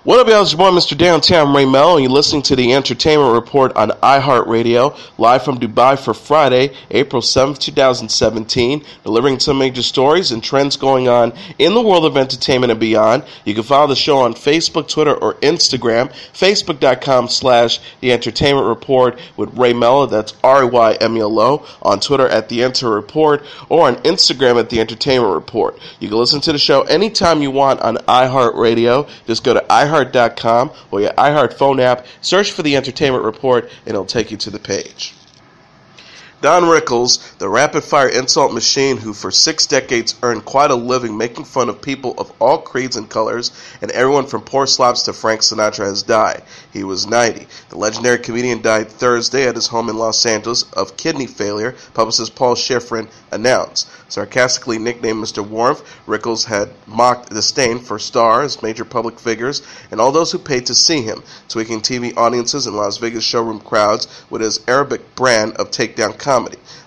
What up, y'all? It's your boy, Mr. Downtown Ray Melo, and you're listening to the Entertainment Report on iHeartRadio, live from Dubai for Friday, April 7th, 2017, delivering some major stories and trends going on in the world of entertainment and beyond. You can follow the show on Facebook, Twitter, or Instagram, facebook.com/The Entertainment Report with Ray Melo, that's RAYMELO, on Twitter at The Enter Report, or on Instagram at The Entertainment Report. You can listen to the show anytime you want on iHeartRadio. Just go to iHeart.com or your iHeart phone app, search for the Entertainment Report, and it'll take you to the page. Don Rickles, the rapid-fire insult machine who for 6 decades earned quite a living making fun of people of all creeds and colors, and everyone from poor slops to Frank Sinatra, has died. He was 90. The legendary comedian died Thursday at his home in Los Angeles of kidney failure, publicist Paul Schifrin announced. Sarcastically nicknamed Mr. Warmth, Rickles had mocked disdain for stars, major public figures, and all those who paid to see him, tweaking TV audiences and Las Vegas showroom crowds with his Arabic brand of takedown comedy.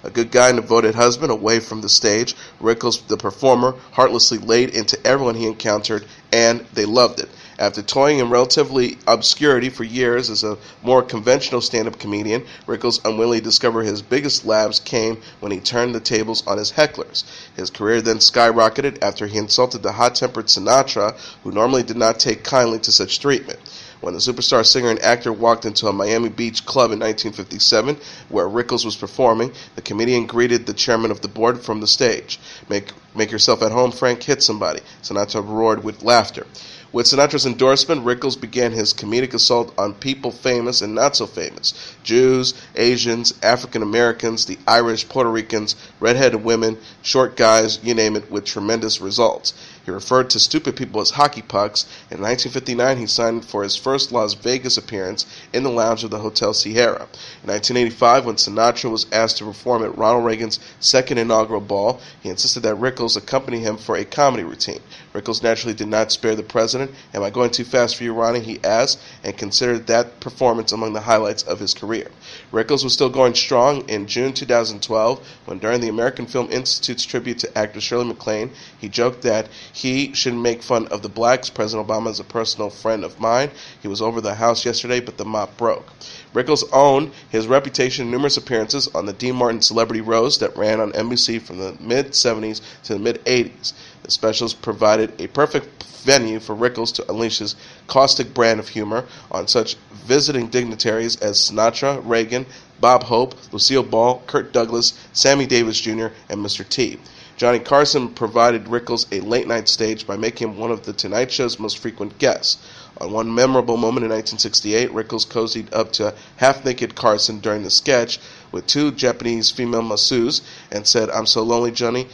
A good guy and devoted husband away from the stage, Rickles, the performer, heartlessly laid into everyone he encountered, and they loved it. After toying in relatively obscurity for years as a more conventional stand-up comedian, Rickles unwillingly discovered his biggest laughs came when he turned the tables on his hecklers. His career then skyrocketed after he insulted the hot-tempered Sinatra, who normally did not take kindly to such treatment. When the superstar singer and actor walked into a Miami Beach club in 1957, where Rickles was performing, the comedian greeted the chairman of the board from the stage. Make yourself at home, Frank, hit somebody. Sinatra roared with laughter. With Sinatra's endorsement, Rickles began his comedic assault on people famous and not so famous: Jews, Asians, African Americans, the Irish, Puerto Ricans, redheaded women, short guys, you name it, with tremendous results. He referred to stupid people as hockey pucks. In 1959, he signed for his first Las Vegas appearance in the lounge of the Hotel Sierra. In 1985, when Sinatra was asked to perform at Ronald Reagan's second inaugural ball, he insisted that Rickles accompany him for a comedy routine. Rickles naturally did not spare the president. "Am I going too fast for you, Ronnie?" he asked, and considered that performance among the highlights of his career. Rickles was still going strong in June 2012, when during the American Film Institute's tribute to actor Shirley MacLaine, he joked that he shouldn't make fun of the blacks. President Obama is a personal friend of mine. He was over the house yesterday, but the mop broke. Rickles owned his reputation in numerous appearances on the Dean Martin Celebrity Roast that ran on NBC from the mid-70s to the mid-80s. The specials provided a perfect venue for Rickles to unleash his caustic brand of humor on such visiting dignitaries as Sinatra, Reagan, Bob Hope, Lucille Ball, Kirk Douglas, Sammy Davis Jr., and Mr. T. Johnny Carson provided Rickles a late-night stage by making him one of The Tonight Show's most frequent guests. On one memorable moment in 1968, Rickles cozied up to half-naked Carson during the sketch with 2 Japanese female masseuses and said, "I'm so lonely, Johnny."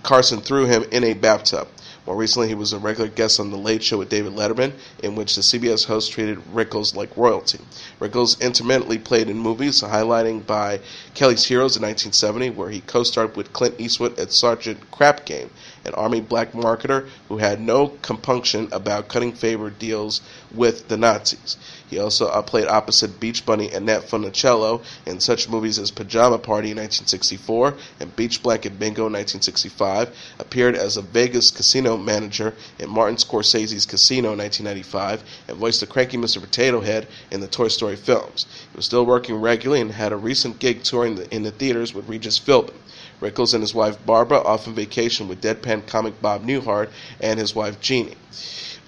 Carson threw him in a bathtub. More recently, he was a regular guest on The Late Show with David Letterman, in which the CBS host treated Rickles like royalty. Rickles intermittently played in movies, highlighting by Kelly's Heroes in 1970, where he co-starred with Clint Eastwood as Sergeant Crap Game, an Army black marketer who had no compunction about cutting favor deals with the Nazis. He also played opposite Beach Bunny Annette Funicello in such movies as Pajama Party in 1964 and Beach Blanket Bingo in 1965, appeared as a Vegas casino manager in Martin Scorsese's Casino in 1995, and voiced the cranky Mr. Potato Head in the Toy Story films. He was still working regularly and had a recent gig touring in the theaters with Regis Philbin. Rickles and his wife Barbara off on vacation with deadpan comic Bob Newhart and his wife Jeannie.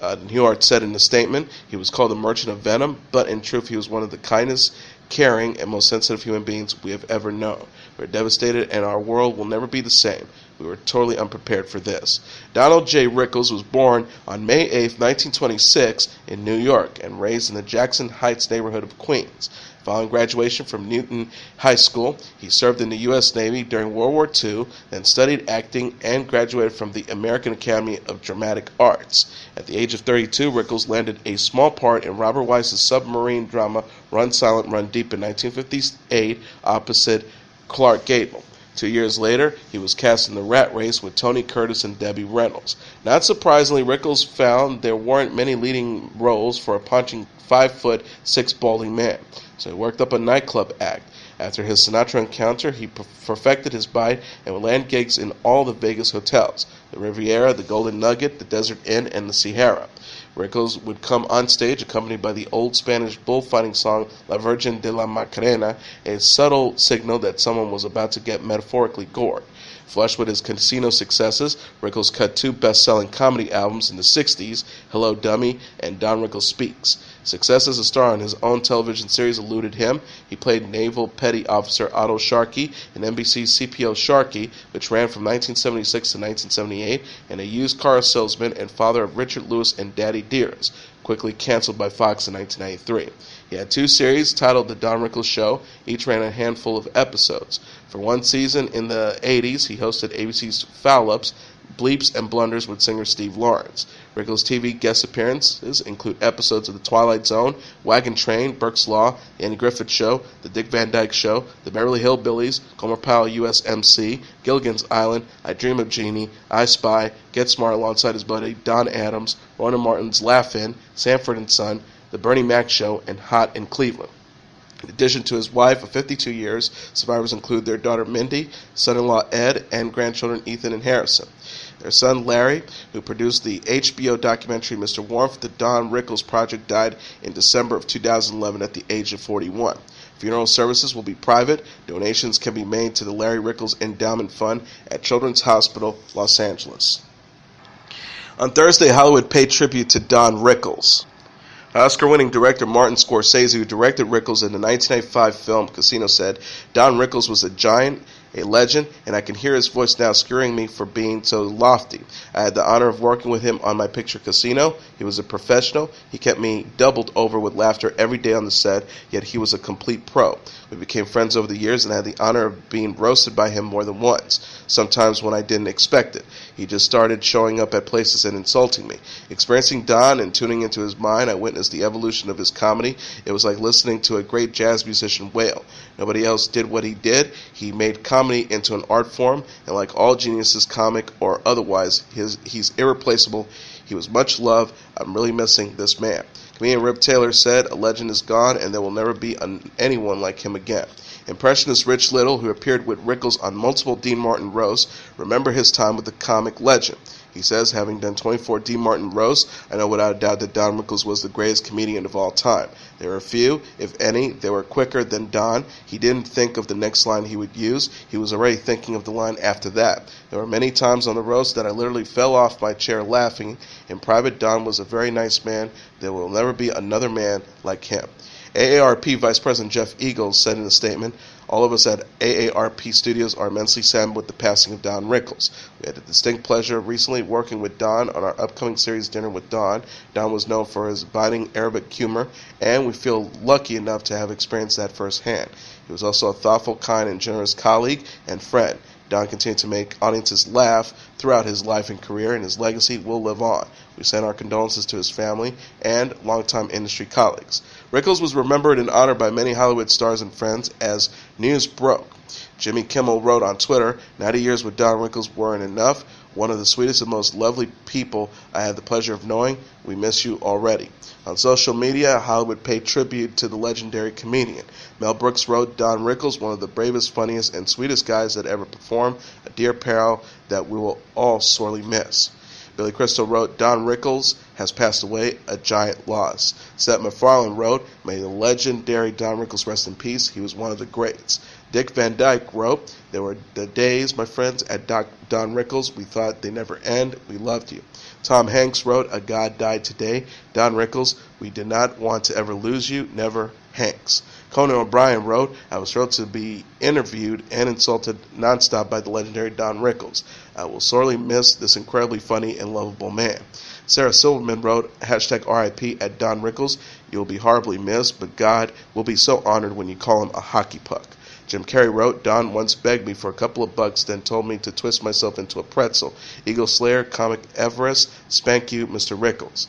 Newhart said in a statement, he was called a merchant of venom, but in truth he was one of the kindest, caring, and most sensitive human beings we have ever known. We're devastated, and our world will never be the same. We were totally unprepared for this. Donald J. Rickles was born on May 8, 1926, in New York, and raised in the Jackson Heights neighborhood of Queens. Following graduation from Newton High School, he served in the U.S. Navy during World War II, then studied acting and graduated from the American Academy of Dramatic Arts. At the age of 32, Rickles landed a small part in Robert Weiss's submarine drama Run Silent, Run Deep in 1958 opposite Clark Gable. 2 years later, he was cast in The Rat Race with Tony Curtis and Debbie Reynolds. Not surprisingly, Rickles found there weren't many leading roles for a punching 5'6" balding man, so he worked up a nightclub act. After his Sinatra encounter, he perfected his bite and would land gigs in all the Vegas hotels. the Riviera, the Golden Nugget, the Desert Inn, and the Sierra. Rickles would come on stage accompanied by the old Spanish bullfighting song La Virgen de la Macarena, a subtle signal that someone was about to get metaphorically gored. Flush with his casino successes, Rickles cut two best-selling comedy albums in the 60s, Hello Dummy and Don Rickles Speaks. Success as a star on his own television series eluded him. He played Naval Petty Officer Otto Sharkey in NBC's CPO Sharkey, which ran from 1976 to 1978, and a used car salesman and father of Richard Lewis and Daddy Dearest, quickly canceled by Fox in 1993. He had two series titled The Don Rickles Show. Each ran a handful of episodes. For one season in the 80s, he hosted ABC's Foul Ups, Bleeps and Blunders with singer Steve Lawrence. Rickles' TV guest appearances include episodes of The Twilight Zone, Wagon Train, Burke's Law, The Andy Griffith Show, The Dick Van Dyke Show, The Beverly Hillbillies, Gomer Pyle USMC, Gilligan's Island, I Dream of Jeannie, I Spy, Get Smart alongside his buddy Don Adams, Ronan Martin's Laugh-In, Sanford and Son, The Bernie Mac Show, and Hot in Cleveland. In addition to his wife of 52 years, survivors include their daughter Mindy, son-in-law Ed, and grandchildren Ethan and Harrison. Their son Larry, who produced the HBO documentary Mr. Warmth, the Don Rickles Project, died in December of 2011 at the age of 41. Funeral services will be private. Donations can be made to the Larry Rickles Endowment Fund at Children's Hospital, Los Angeles. On Thursday, Hollywood paid tribute to Don Rickles. Oscar-winning director Martin Scorsese, who directed Rickles in the 1995 film Casino, said, "Don Rickles was a giant, a legend, and I can hear his voice now skewering me for being so lofty. I had the honor of working with him on my picture Casino. He was a professional. He kept me doubled over with laughter every day on the set, yet he was a complete pro. We became friends over the years, and I had the honor of being roasted by him more than once, sometimes when I didn't expect it. He just started showing up at places and insulting me. Experiencing Don and tuning into his mind, I witnessed the evolution of his comedy. It was like listening to a great jazz musician wail. Nobody else did what he did. He made comedy into an art form, and like all geniuses, comic or otherwise, he's irreplaceable. He was much loved. I'm really missing this man." Comedian Rip Taylor said, "A legend is gone, and there will never be anyone like him again." Impressionist Rich Little, who appeared with Rickles on multiple Dean Martin roasts, remembered his time with the comic legend. He says, "Having done 24 Dean Martin roasts, I know without a doubt that Don Rickles was the greatest comedian of all time. There were few, if any. They were quicker than Don. He didn't think of the next line he would use. He was already thinking of the line after that. There were many times on the roast that I literally fell off my chair laughing. In private, Don was a very nice man. There will never be another man like him." AARP Vice President Jeff Eagles said in a statement, "All of us at AARP Studios are immensely saddened with the passing of Don Rickles. We had the distinct pleasure of recently working with Don on our upcoming series Dinner with Don. Don was known for his biting Arabic humor, and we feel lucky enough to have experienced that firsthand. He was also a thoughtful, kind, and generous colleague and friend. Don continued to make audiences laugh throughout his life and career, and his legacy will live on. We send our condolences to his family and longtime industry colleagues." Rickles was remembered and honored by many Hollywood stars and friends as news broke. Jimmy Kimmel wrote on Twitter, "90 years with Don Rickles weren't enough. One of the sweetest and most lovely people I had the pleasure of knowing. We miss you already." On social media, Hollywood paid tribute to the legendary comedian. Mel Brooks wrote, "Don Rickles, one of the bravest, funniest, and sweetest guys that ever performed. A dear pal that we will all sorely miss." Billy Crystal wrote, "Don Rickles has passed away, a giant loss." Seth MacFarlane wrote, "May the legendary Don Rickles rest in peace. He was one of the greats." Dick Van Dyke wrote, "There were the days, my friends, at Don Rickles. We thought they never end. We loved you." Tom Hanks wrote, "A god died today. Don Rickles, we did not want to ever lose you. Never, Hanks." Conan O'Brien wrote, "I was thrilled to be interviewed and insulted nonstop by the legendary Don Rickles. I will sorely miss this incredibly funny and lovable man." Sarah Silverman wrote, #RIP at Don Rickles. "You will be horribly missed, but God will be so honored when you call him a hockey puck." Jim Carrey wrote, "Don once begged me for a couple of bucks, then told me to twist myself into a pretzel. Eagle Slayer, Comic Everest, spank you, Mr. Rickles."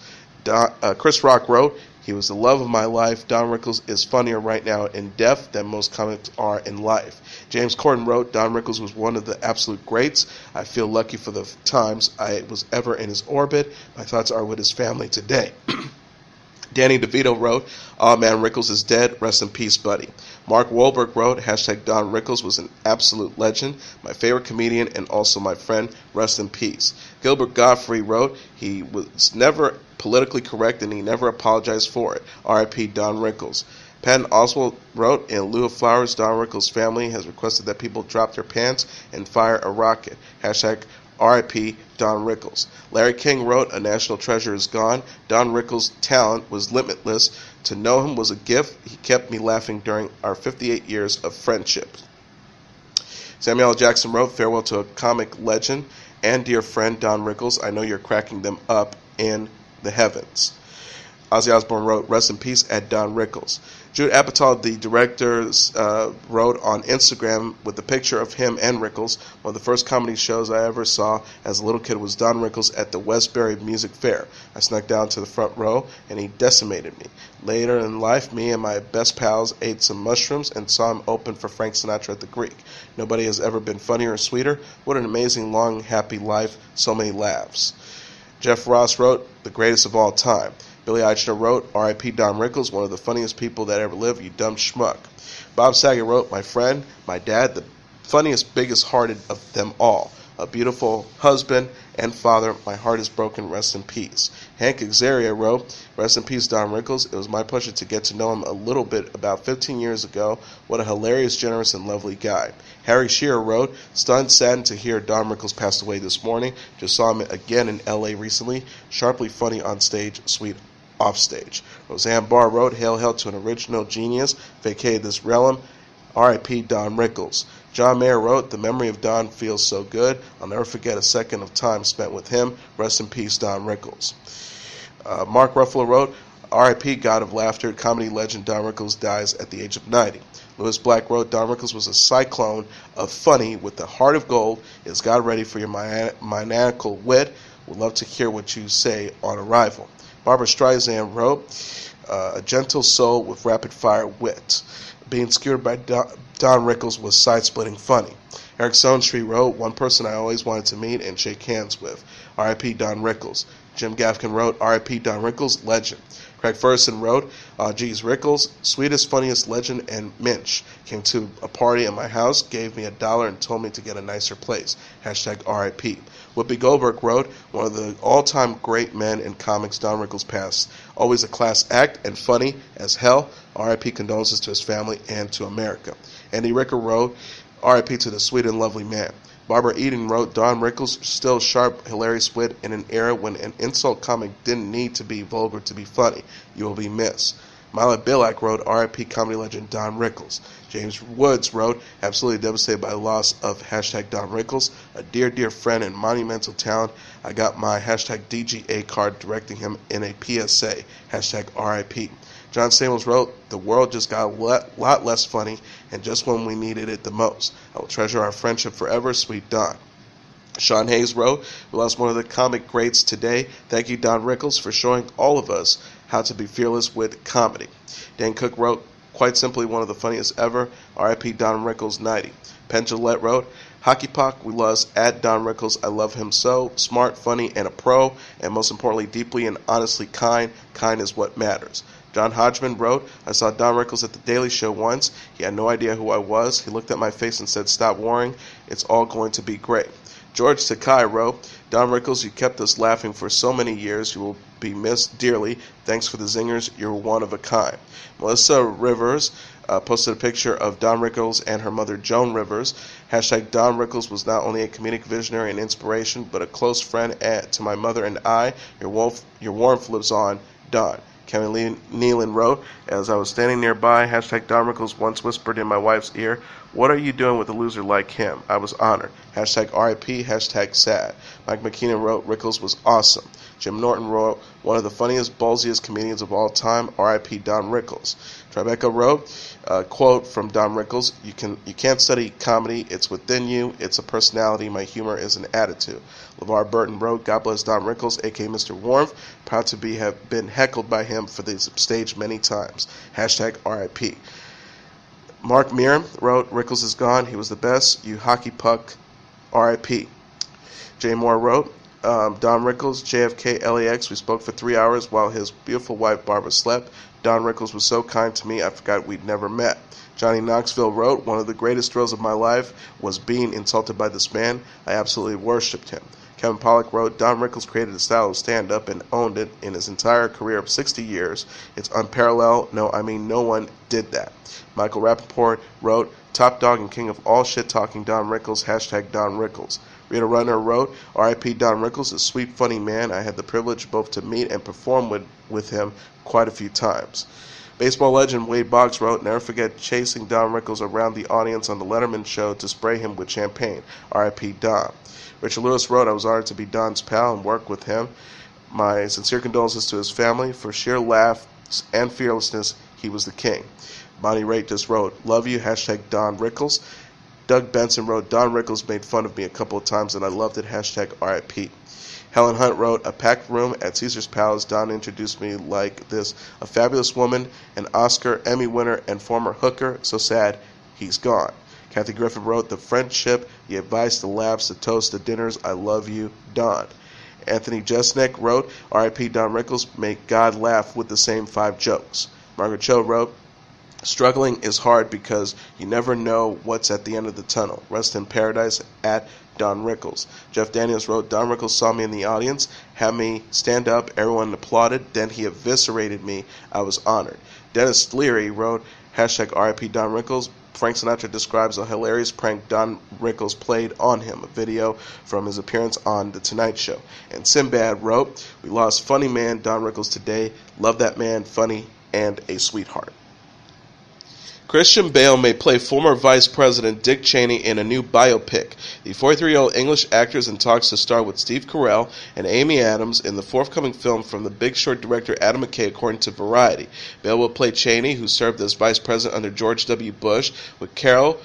Chris Rock wrote, "He was the love of my life. Don Rickles is funnier right now in death than most comics are in life." James Corden wrote, "Don Rickles was one of the absolute greats. I feel lucky for the times I was ever in his orbit. My thoughts are with his family today." Danny DeVito wrote, "Aw man, Rickles is dead. Rest in peace, buddy." Mark Wahlberg wrote, hashtag Don Rickles was an absolute legend, my favorite comedian and also my friend. Rest in peace. Gilbert Gottfried wrote, he was never politically correct and he never apologized for it. R.I.P. Don Rickles. Patton Oswalt wrote, in lieu of flowers, Don Rickles' family has requested that people drop their pants and fire a rocket. Hashtag R.I.P. Don Rickles. Larry King wrote, a national treasure is gone. Don Rickles' talent was limitless. To know him was a gift. He kept me laughing during our 58 years of friendship. Samuel L. Jackson wrote, farewell to a comic legend and dear friend Don Rickles. I know you're cracking them up in the heavens. Ozzy Osbourne wrote, rest in peace at Don Rickles. Jude Apatow, the director, wrote on Instagram with a picture of him and Rickles. One of the first comedy shows I ever saw as a little kid was Don Rickles at the Westbury Music Fair. I snuck down to the front row, and he decimated me. Later in life, me and my best pals ate some mushrooms and saw him open for Frank Sinatra at the Greek. Nobody has ever been funnier or sweeter. What an amazing, long, happy life. So many laughs. Jeff Ross wrote, the greatest of all time. Billy Eichner wrote, R.I.P. Don Rickles, one of the funniest people that ever lived, you dumb schmuck. Bob Saget wrote, my friend, my dad, the funniest, biggest-hearted of them all. A beautiful husband and father, my heart is broken, rest in peace. Hank Azaria wrote, rest in peace, Don Rickles. It was my pleasure to get to know him a little bit about 15 years ago. What a hilarious, generous, and lovely guy. Harry Shearer wrote, stunned, saddened to hear Don Rickles passed away this morning. Just saw him again in L.A. recently. Sharply funny on stage, sweet offstage. Roseanne Barr wrote, hail, hail to an original genius, vacated this realm, R.I.P. Don Rickles. John Mayer wrote, the memory of Don feels so good, I'll never forget a second of time spent with him, rest in peace, Don Rickles. Mark Ruffalo wrote, R.I.P. God of Laughter, comedy legend Don Rickles dies at the age of 90. Lewis Black wrote, Don Rickles was a cyclone of funny with the heart of gold. Is God ready for your maniacal wit? Would love to hear what you say on arrival. Barbara Streisand wrote, a gentle soul with rapid-fire wit. Being skewered by Don Rickles was side-splitting funny. Eric Sonestree wrote, one person I always wanted to meet and shake hands with. R.I.P. Don Rickles. Jim Gaffigan wrote, R.I.P. Don Rickles, legend. Craig Ferguson wrote, geez, Rickles, sweetest, funniest legend and Minch. Came to a party at my house, gave me $1 and told me to get a nicer place. Hashtag R.I.P. Whoopi Goldberg wrote, one of the all-time great men in comics, Don Rickles passed. Always a class act and funny as hell. R.I.P. condolences to his family and to America. Andy Ricker wrote, R.I.P. to the sweet and lovely man. Barbara Eden wrote, Don Rickles, still sharp, hilarious wit in an era when an insult comic didn't need to be vulgar to be funny. You will be missed. Mila Billack wrote, R.I.P. comedy legend Don Rickles. James Woods wrote, absolutely devastated by the loss of hashtag Don Rickles, a dear, dear friend and monumental talent. I got my hashtag DGA card directing him in a PSA, hashtag R.I.P. John Stamos wrote, the world just got a lot less funny, and just when we needed it the most. I will treasure our friendship forever, sweet Don. Sean Hayes wrote, we lost one of the comic greats today. Thank you, Don Rickles, for showing all of us how to be fearless with comedy. Dan Cook wrote, quite simply one of the funniest ever. R.I.P. Don Rickles, 90. Penn Jillette wrote, Hockey Puck, we lost at Don Rickles. I love him so. Smart, funny, and a pro, and most importantly, deeply and honestly kind. Kind is what matters. John Hodgman wrote, I saw Don Rickles at The Daily Show once. He had no idea who I was. He looked at my face and said, stop worrying. It's all going to be great. George Takai wrote, Don Rickles, you kept us laughing for so many years. You will be missed dearly. Thanks for the zingers. You're one of a kind. Melissa Rivers posted a picture of Don Rickles and her mother, Joan Rivers. Hashtag Don Rickles was not only a comedic visionary and inspiration, but a close friend to my mother and I. Your warmth lives on, Don. Kevin Nealon wrote, as I was standing nearby, hashtag Don Rickles once whispered in my wife's ear, what are you doing with a loser like him? I was honored. Hashtag RIP, hashtag sad. Mike McKeenan wrote, Rickles was awesome. Jim Norton wrote, one of the funniest, ballsiest comedians of all time, RIP Don Rickles. Tribeca wrote, quote from Don Rickles, you can't study comedy, it's within you, it's a personality, my humor is an attitude. LeVar Burton wrote, God bless Don Rickles, aka Mr. Warmth, proud to have been heckled by him for the stage many times. Hashtag RIP. Mark Meerum wrote, Rickles is gone, he was the best, you hockey puck, RIP. Jay Moore wrote, Don Rickles, JFK, LAX. We spoke for 3 hours while his beautiful wife Barbara slept. Don Rickles was so kind to me, I forgot we'd never met. Johnny Knoxville wrote, one of the greatest thrills of my life was being insulted by this man. I absolutely worshipped him. Kevin Pollak wrote, Don Rickles created a style of stand-up and owned it in his entire career of 60 years. It's unparalleled. No one did that. Michael Rappaport wrote, top dog and king of all shit-talking Don Rickles, hashtag Don Rickles. Rita Runner wrote, R.I.P. Don Rickles, a sweet, funny man. I had the privilege both to meet and perform with him quite a few times. Baseball legend Wade Boggs wrote, never forget chasing Don Rickles around the audience on the Letterman show to spray him with champagne. R.I.P. Don. Richard Lewis wrote, I was honored to be Don's pal and work with him. My sincere condolences to his family. For sheer laughs and fearlessness, he was the king. Bonnie Raitt just wrote, love you, hashtag Don Rickles. Doug Benson wrote, Don Rickles made fun of me a couple of times and I loved it, hashtag RIP. Helen Hunt wrote, a packed room at Caesar's Palace. Don introduced me like this, a fabulous woman, an Oscar, Emmy winner, and former hooker. So sad, he's gone. Kathy Griffin wrote, the friendship, the advice, the laughs, the toast, the dinners, I love you, Don. Anthony Jesnick wrote, R.I.P. Don Rickles, make God laugh with the same 5 jokes. Margaret Cho wrote, struggling is hard because you never know what's at the end of the tunnel. Rest in paradise at Don Rickles. Jeff Daniels wrote, Don Rickles saw me in the audience, had me stand up, everyone applauded, then he eviscerated me. I was honored. Dennis Leary wrote, hashtag RIP Don Rickles. Frank Sinatra describes a hilarious prank Don Rickles played on him, a video from his appearance on The Tonight Show. And Sinbad wrote, we lost funny man Don Rickles today. Love that man, funny, and a sweetheart. Christian Bale may play former Vice President Dick Cheney in a new biopic. The 43-year-old English actor is in talks to star with Steve Carell and Amy Adams in the forthcoming film from The Big Short director Adam McKay, according to Variety. Bale will play Cheney, who served as vice president under George W. Bush, with Carell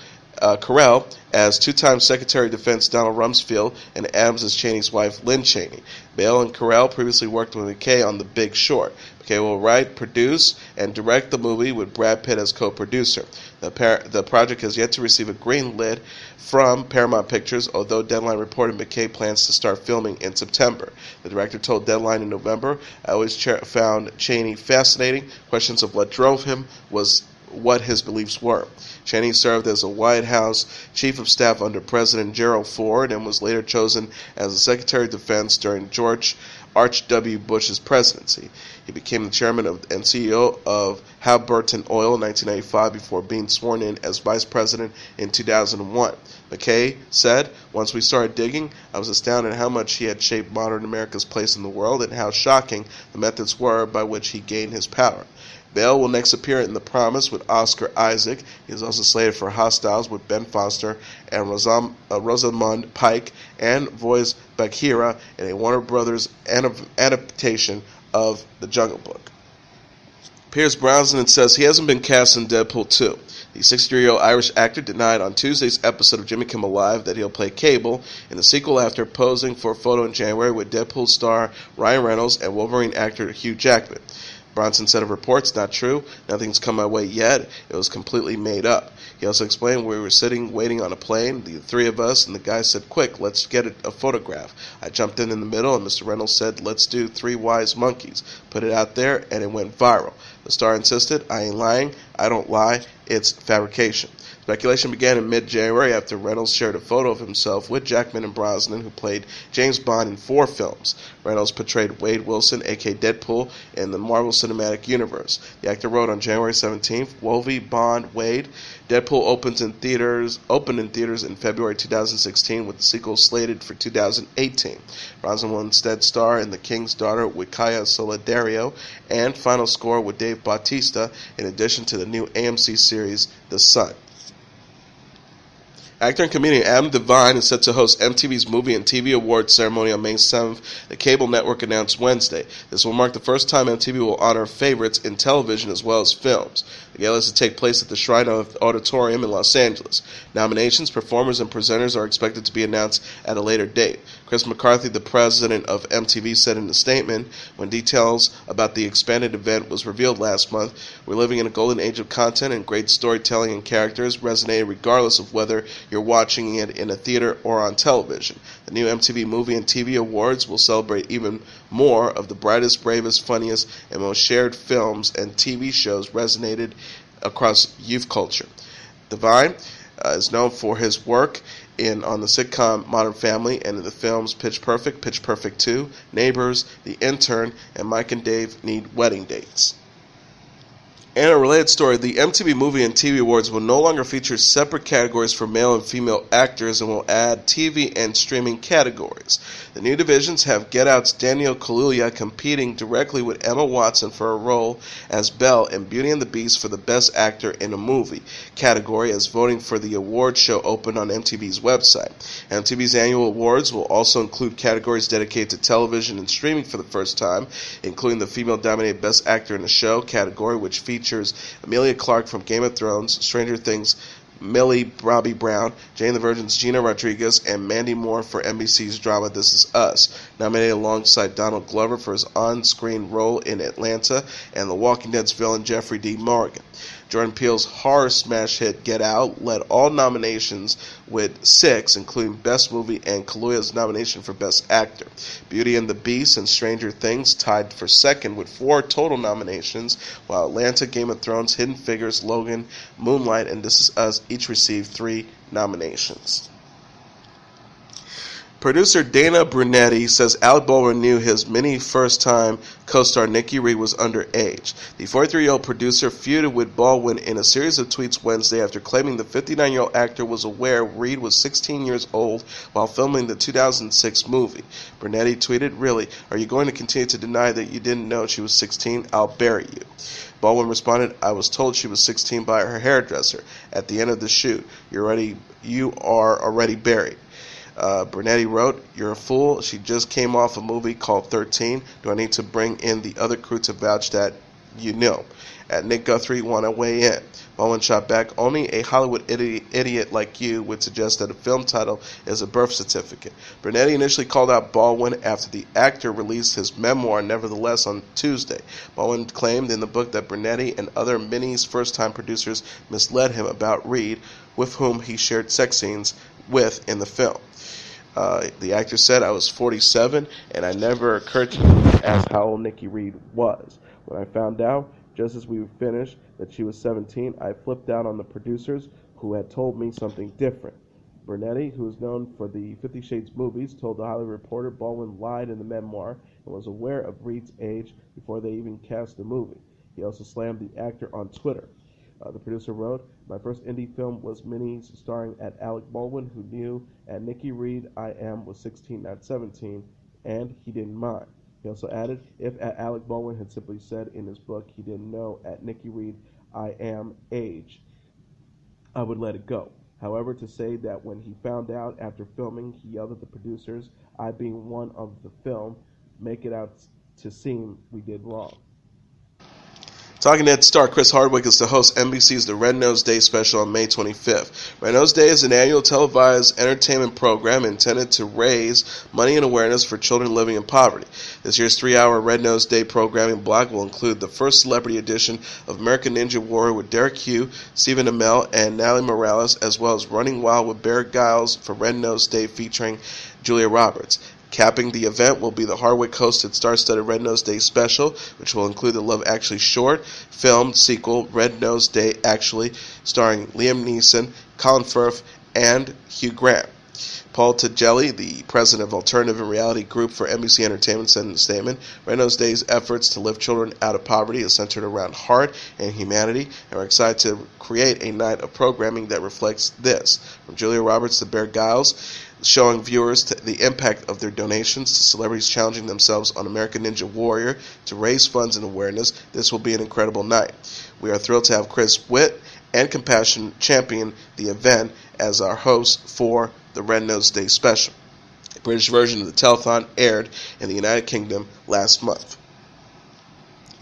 as two-time Secretary of Defense Donald Rumsfeld and Adams as Cheney's wife Lynn Cheney. Bale and Carell previously worked with McKay on The Big Short. McKay will write, produce, and direct the movie with Brad Pitt as co-producer. The project has yet to receive a green lit from Paramount Pictures, although Deadline reported McKay plans to start filming in September. The director told Deadline in November, I always found Cheney fascinating. Questions of what drove him was what his beliefs were. Cheney served as a White House Chief of Staff under President Gerald Ford and was later chosen as the Secretary of Defense during George W. Bush's presidency. He became the chairman and CEO of Halliburton Oil in 1995 before being sworn in as vice president in 2001. McKay said, once we started digging, I was astounded at how much he had shaped modern America's place in the world and how shocking the methods were by which he gained his power. Bale will next appear in The Promise with Oscar Isaac. He is also slated for Hostiles with Ben Foster and Rosamund Pike, and voice Bagheera in a Warner Brothers adaptation of The Jungle Book. Pierce Brosnan says he hasn't been cast in Deadpool 2. The 63-year-old Irish actor denied on Tuesday's episode of Jimmy Kimmel Live that he'll play Cable in the sequel after posing for a photo in January with Deadpool star Ryan Reynolds and Wolverine actor Hugh Jackman. Bronson said of reports, not true, nothing's come my way yet, it was completely made up. He also explained we were sitting waiting on a plane, the 3 of us, and the guy said, quick, let's get a photograph. I jumped in the middle, and Mr. Reynolds said, let's do 3 wise monkeys. Put it out there, and it went viral. The star insisted, I ain't lying, I don't lie, it's fabrication. Speculation began in mid-January after Reynolds shared a photo of himself with Jackman and Brosnan, who played James Bond in 4 films. Reynolds portrayed Wade Wilson, a.k.a. Deadpool, in the Marvel Cinematic Universe. The actor wrote on January 17th, Wolvie, Bond, Wade. Deadpool opened in theaters in February 2016, with the sequel slated for 2018. Brosnan will instead star in The King's Daughter with Kaya Solidario and Final Score with Dave Bautista, in addition to the new AMC series The Sun. Actor and comedian Adam DeVine is set to host MTV's Movie and TV Awards ceremony on May 7th, the cable network announced Wednesday. This will mark the first time MTV will honor favorites in television as well as films. The gala is to take place at the Shrine Auditorium in Los Angeles. Nominations, performers, and presenters are expected to be announced at a later date. Chris McCarthy, the president of MTV, said in a statement, when details about the expanded event was revealed last month, "We're living in a golden age of content, and great storytelling and characters resonate regardless of whether you're watching it in a theater or on television. The new MTV Movie and TV Awards will celebrate even more of the brightest, bravest, funniest, and most shared films and TV shows resonated across youth culture." DeVine is known for his work on the sitcom Modern Family and in the films Pitch Perfect 2, Neighbors, The Intern, and Mike and Dave Need Wedding Dates. In a related story, the MTV Movie and TV Awards will no longer feature separate categories for male and female actors and will add TV and streaming categories. The new divisions have Get Out's Daniel Kaluuya competing directly with Emma Watson for a role as Belle in Beauty and the Beast for the Best Actor in a Movie category, as voting for the award show opened on MTV's website. MTV's annual awards will also include categories dedicated to television and streaming for the first time, including the female-dominated Best Actor in a Show category, which features Emilia Clarke from Game of Thrones, Stranger Things, Millie Bobby Brown, Jane the Virgin's Gina Rodriguez, and Mandy Moore for NBC's drama This Is Us, nominated alongside Donald Glover for his on-screen role in Atlanta, and The Walking Dead's villain Jeffrey D. Morgan. Jordan Peele's horror smash hit Get Out led all nominations with 6, including Best Movie and Kaluuya's nomination for Best Actor. Beauty and the Beast and Stranger Things tied for second with 4 total nominations, while Atlanta, Game of Thrones, Hidden Figures, Logan, Moonlight, and This Is Us each received 3 nominations. Producer Dana Brunetti says Alec Baldwin knew his first-time co-star Nikki Reed was underage. The 43-year-old producer feuded with Baldwin in a series of tweets Wednesday after claiming the 59-year-old actor was aware Reed was 16 years old while filming the 2006 movie. Brunetti tweeted, "Really? Are you going to continue to deny that you didn't know she was 16? I'll bury you." Baldwin responded, "I was told she was 16 by her hairdresser at the end of the shoot. You are already buried." Brunetti wrote, "You're a fool. She just came off a movie called 13. Do I need to bring in the other crew to vouch that you know?" At Nick Guthrie want to weigh in. Baldwin shot back, "Only a Hollywood idiot like you would suggest that a film title is a birth certificate." Brunetti initially called out Baldwin after the actor released his memoir, Nevertheless, on Tuesday. Baldwin claimed in the book that Brunetti and other Minnie's first-time producers misled him about Reed, with whom he shared sex scenes with in the film. The actor said, "I was 47, and it never occurred to me to ask how old Nikki Reed was. When I found out, just as we were finished, that she was 17, I flipped out on the producers who had told me something different." Brunetti, who is known for the 50 Shades movies, told the Hollywood Reporter Baldwin lied in the memoir and was aware of Reed's age before they even cast the movie. He also slammed the actor on Twitter. The producer wrote, "My first indie film was Minnie's, starring at Alec Baldwin, who knew at Nikki Reed I am was 16, not 17, and he didn't mind." He also added, "If Alec Baldwin had simply said in his book he didn't know at Nikki Reed I am age, I would let it go. However, to say that when he found out after filming he yelled at the producers, I being one of the film, make it out to seem we did wrong." Talking Dead star Chris Hardwick is to host NBC's The Red Nose Day special on May 25th. Red Nose Day is an annual televised entertainment program intended to raise money and awareness for children living in poverty. This year's 3-hour Red Nose Day programming block will include the first celebrity edition of American Ninja Warrior with Derek Hugh, Stephen Amell, and Natalie Morales, as well as Running Wild with Bear Giles for Red Nose Day featuring Julia Roberts. Capping the event will be the Hardwick-hosted star-studded Red Nose Day special, which will include the Love Actually short film sequel Red Nose Day Actually, starring Liam Neeson, Colin Firth, and Hugh Grant. Paul Tagelli, the president of Alternative and Reality Group for NBC Entertainment, said in a statement, "Red Nose Day's efforts to lift children out of poverty is centered around heart and humanity, and we're excited to create a night of programming that reflects this." From Julia Roberts to Bear Giles, showing viewers the impact of their donations to celebrities challenging themselves on American Ninja Warrior to raise funds and awareness, this will be an incredible night. We are thrilled to have Chris Witt and Compassion champion the event as our hosts for the Red Nose Day special. A British version of the telethon aired in the United Kingdom last month.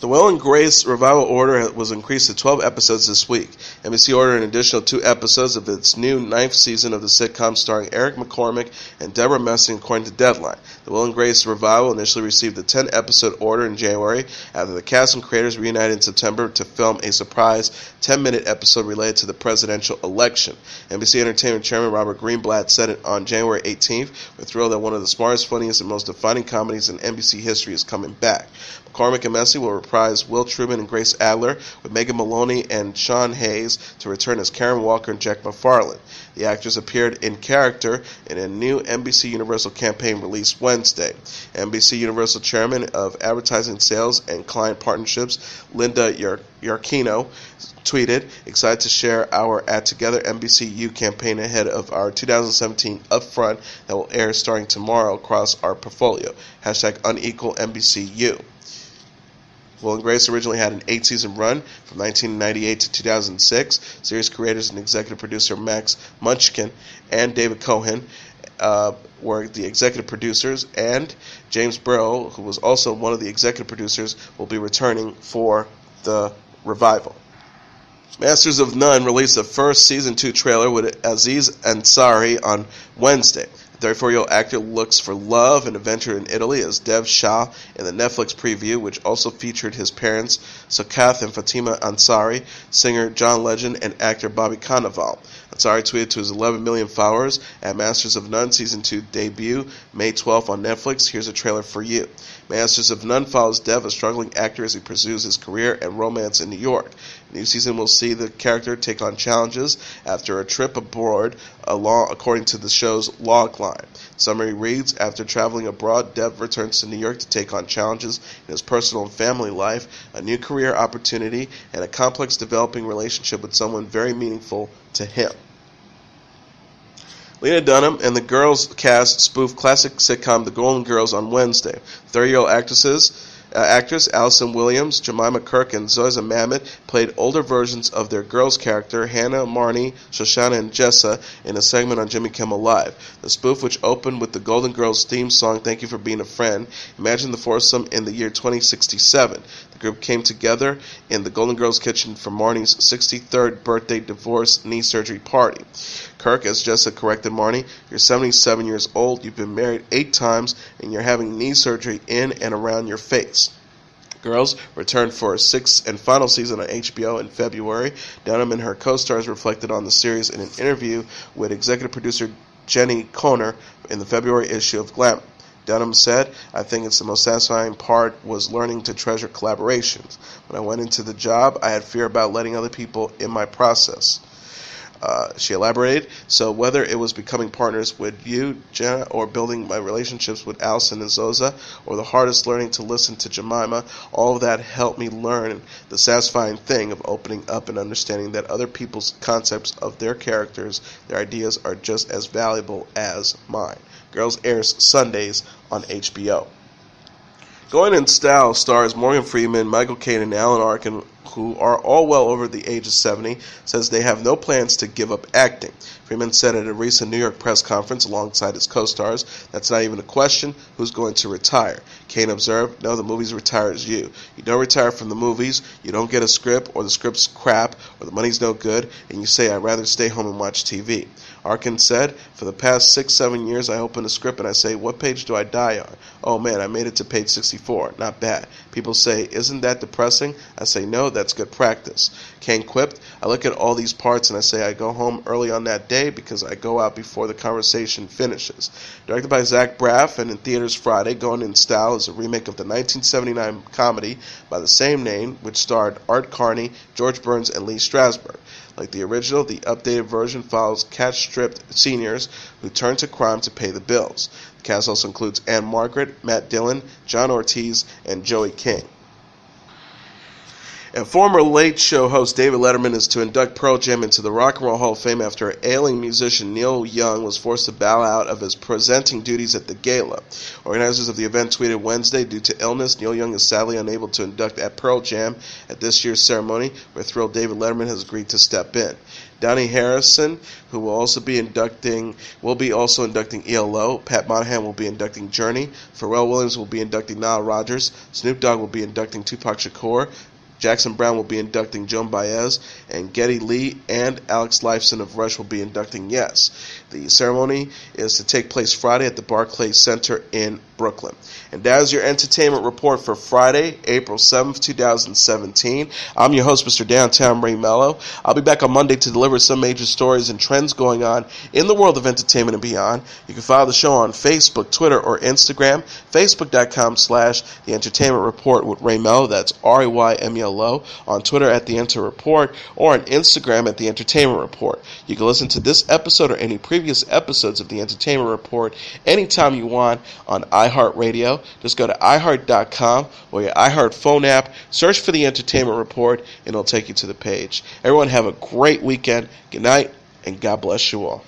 The Will and Grace revival order was increased to 12 episodes this week. NBC ordered an additional 2 episodes of its new 9th season of the sitcom starring Eric McCormick and Deborah Messing, according to Deadline. The Will and Grace revival initially received a 10-episode order in January after the cast and creators reunited in September to film a surprise 10-minute episode related to the presidential election. NBC Entertainment Chairman Robert Greenblatt said it on January 18th, "We're thrilled that one of the smartest, funniest, and most defining comedies in NBC history is coming back." McCormick and Messing will reprise Will Truman and Grace Adler, with Megan Maloney and Sean Hayes to return as Karen Walker and Jack McFarland. The actors appeared in character in a new NBC Universal campaign released Wednesday. NBC Universal Chairman of Advertising Sales and Client Partnerships, Linda Yarkino, tweeted, "Excited to share our At Together NBCU campaign ahead of our 2017 Upfront that will air starting tomorrow across our portfolio. #unequal NBCU." Will and Grace originally had an 8-season run from 1998 to 2006. Series creators and executive producer Max Munchkin and David Cohen were the executive producers, and James Burrow, who was also one of the executive producers, will be returning for the revival. Masters of None released the first Season 2 trailer with Aziz Ansari on Wednesday. The 34-year-old actor looks for love and adventure in Italy as Dev Shah in the Netflix preview, which also featured his parents, Sakath and Fatima Ansari, singer John Legend, and actor Bobby Cannavale. Ansari tweeted to his 11 million followers at Masters of None Season 2 debut May 12th on Netflix. Here's a trailer for you. Masters of None follows Dev, a struggling actor, as he pursues his career and romance in New York. The new season will see the character take on challenges after a trip abroad, according to the show's log line. Summary reads, after traveling abroad, Dev returns to New York to take on challenges in his personal and family life, a new career opportunity, and a complex developing relationship with someone very meaningful to him. Lena Dunham and the Girls cast spoof classic sitcom The Golden Girls on Wednesday. 30-year-old actress Allison Williams, Jemima Kirk, and Zoe Mamet played older versions of their girls' character, Hannah, Marnie, Shoshana, and Jessa, in a segment on Jimmy Kimmel Live. The spoof, which opened with the Golden Girls theme song, Thank You for Being a Friend, imagined the foursome in the year 2067. The group came together in the Golden Girls kitchen for Marnie's 63rd birthday divorce knee surgery party. Kirk, as Jessa corrected Marnie, "You're 77 years old, you've been married 8 times, and you're having knee surgery in and around your face." Girls returned for a 6th and final season on HBO in February. Dunham and her co-stars reflected on the series in an interview with executive producer Jenny Conner in the February issue of Glamour. Dunham said, "I think it's the most satisfying part was learning to treasure collaborations. When I went into the job, I had fear about letting other people in my process." She elaborated, "So whether it was becoming partners with you, Jenna, or building my relationships with Allison and Zoza, or the hardest learning to listen to Jemima, all of that helped me learn the satisfying thing of opening up and understanding that other people's concepts of their characters, their ideas, are just as valuable as mine." Girls airs Sundays on HBO. Going in Style stars Morgan Freeman, Michael Caine, and Alan Arkin, who are all well over the age of 70, says they have no plans to give up acting. Freeman said at a recent New York press conference alongside his co-stars, "That's not even a question, who's going to retire?" Caine observed, "No, the movies retires you. You don't retire from the movies, you don't get a script, or the script's crap, or the money's no good, and you say, I'd rather stay home and watch TV." Arkin said, "For the past 6-7 years, I open a script and I say, what page do I die on? Oh man, I made it to page 64. Not bad. People say, isn't that depressing? I say, no, that's good practice." Caine quipped, "I look at all these parts and I say I go home early on that day because I go out before the conversation finishes." Directed by Zach Braff and in theaters Friday, Going in Style is a remake of the 1979 comedy by the same name, which starred Art Carney, George Burns, and Lee Strasberg. Like the original, the updated version follows cash-stripped seniors who turn to crime to pay the bills. The cast also includes Anne Margaret, Matt Dillon, John Ortiz, and Joey King. And former Late Show host David Letterman is to induct Pearl Jam into the Rock and Roll Hall of Fame after ailing musician Neil Young was forced to bow out of his presenting duties at the gala. Organizers of the event tweeted Wednesday, due to illness, Neil Young is sadly unable to induct at Pearl Jam at this year's ceremony. We're thrilled David Letterman has agreed to step in. Donnie Harrison, who will also be inducting ELO. Pat Monahan will be inducting Journey. Pharrell Williams will be inducting Nile Rodgers. Snoop Dogg will be inducting Tupac Shakur. Jackson Browne will be inducting Joan Baez, and Geddy Lee and Alex Lifeson of Rush will be inducting Yes. The ceremony is to take place Friday at the Barclays Center in Brooklyn. And that is your entertainment report for Friday, April 7th, 2017. I'm your host, Mr. Downtown Ray Melo. I'll be back on Monday to deliver some major stories and trends going on in the world of entertainment and beyond. You can follow the show on Facebook, Twitter, or Instagram. Facebook.com/The Entertainment Report with Ray Melo. That's RAYMELO. On Twitter at The Enter Report, or on Instagram at The Entertainment Report. You can listen to this episode or any previous episodes of The Entertainment Report anytime you want on iHeartRadio. Just go to iHeart.com or your iHeart phone app, search for The Entertainment Report, and it'll take you to the page. Everyone have a great weekend. Good night, and God bless you all.